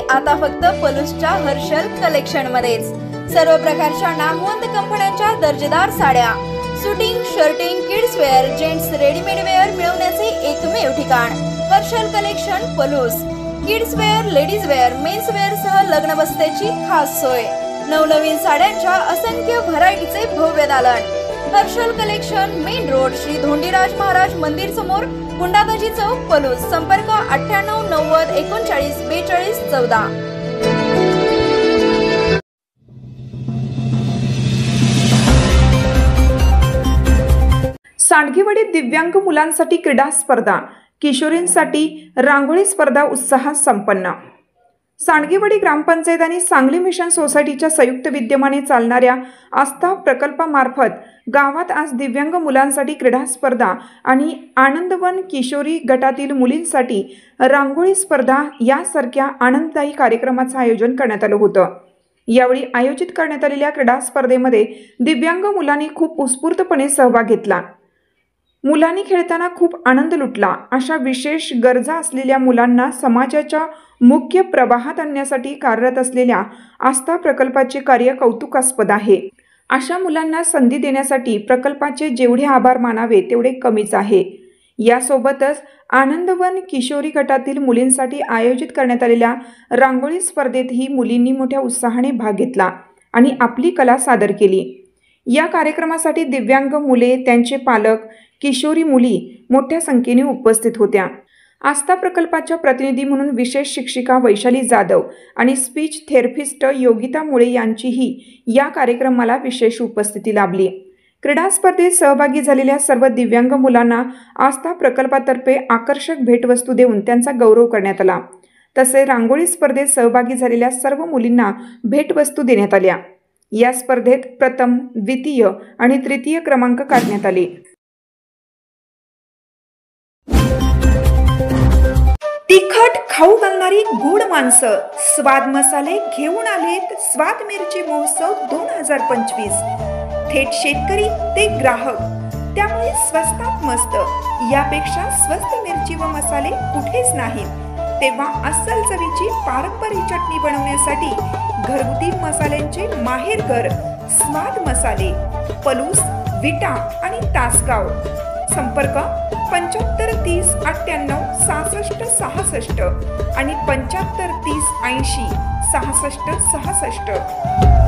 आता फक्त पलूसच्या हर्षल कलेक्शन मध्येच। सर्व प्रकारच्या नामवंत कंपन्यांच्या दर्जेदार साड्या, suiting, shirting, kids wear, gents readymade wear मिळवण्याचे एकमेव ठिकाण Harshal collection Palus. Kids wear, ladies wear, men's wear सह लग्न बस्त्याची खास सोय। नवनवीन साड्यांच्या असंख्य व्हरायटीचे भव्य दालन। Harshal collection, main road, Shri Dhondiraj Maharaj मंदिर समोर, गुंडागजी चौक, पलूस। संपर्क 98 90 39 42 14। सांडगेवाडीत दिव्यांग मुलांसाठी क्रीडा स्पर्धा, किशोरींसाठी रांगोळी स्पर्धा उत्साहात संपन्न। सांडगेवाडी ग्रामपंचायत आणि सांगली मिशन सोसायटीच्या संयुक्त विद्यमाने चालणाऱ्या आस्था प्रकल्पामार्फत गावात आज दिव्यांग मुलांसाठी क्रीडा स्पर्धा आणि आनंदवन किशोरी गटातील मुलींसाठी रांगोळी स्पर्धा यासारख्या आनंददायी कार्यक्रमाचे आयोजन करण्यात आले होते। यावेळी आयोजित करण्यात आलेल्या क्रीडा स्पर्धेमध्ये दिव्यांग मुलांनी खूप उत्स्फूर्तपणे सहभाग घेतला। मुलांनी खेळताना खूप आनंद लुटला। अशा विशेष गरजा असलेल्या मुलांना समाजाच्या मुख्य प्रवाहात आणण्यासाठी कार्यरत असलेल्या आस्था प्रकल्पाचे कार्य कौतुकास्पद आहे। अशा मुलांना संधी देण्यासाठी प्रकल्पाचे जेवढे आभार मानावे तेवढे कमीच आहे। यासोबतच आनंदवन किशोरी गटातील मुलींसाठी आयोजित करण्यात आलेल्या रांगोळी स्पर्धेतही मुलींनी मोठ्या उत्साहाने भाग घेतला आणि आपली कला सादर केली। या कार्यक्रमासाठी दिव्यांग मुले, त्यांचे पालक, किशोरी मुली मोठ्या संख्येने उपस्थित होत्या। आस्था प्रकल्पाच्या प्रतिनिधी म्हणून विशेष शिक्षिका वैशाली जाधव आणि स्पीच थेरपिस्ट योगिता मुळे यांचीही या कार्यक्रमाला विशेष उपस्थिती लाभली। क्रीडा स्पर्धेत सहभागी झालेल्या सर्व दिव्यांग मुलांना आस्था प्रकल्पातर्फे आकर्षक भेटवस्तू देऊन त्यांचा गौरव करण्यात आला। तसे रांगोळी स्पर्धेत सहभागी झालेल्या सर्व मुलींना भेटवस्तू देण्यात आल्या। या स्पर्धेत प्रथम, द्वितीय आणि तृतीय क्रमांक काढण्यात आले। तिखट खाऊ घालणारी गोड माणसं, स्वाद मसाले घेऊन आलेत स्वाद मिरची महोत्सव 2025। थेट शेतकरी ते ग्राहक, त्यामुळे स्वस्तात मस्त। यापेक्षा स्वस्त मिरची व मसाले कुठेच नाहीत। तेव्हा अस्सल चवीची पारंपरिक चटणी बनवण्यासाठी घरगुती मसाल्यांचे माहेरघर स्वाद मसाले, पलूस, विटा आणि तासगाव। संपर्क 75 30 98 66 66 आणि 75 30 80 66 66।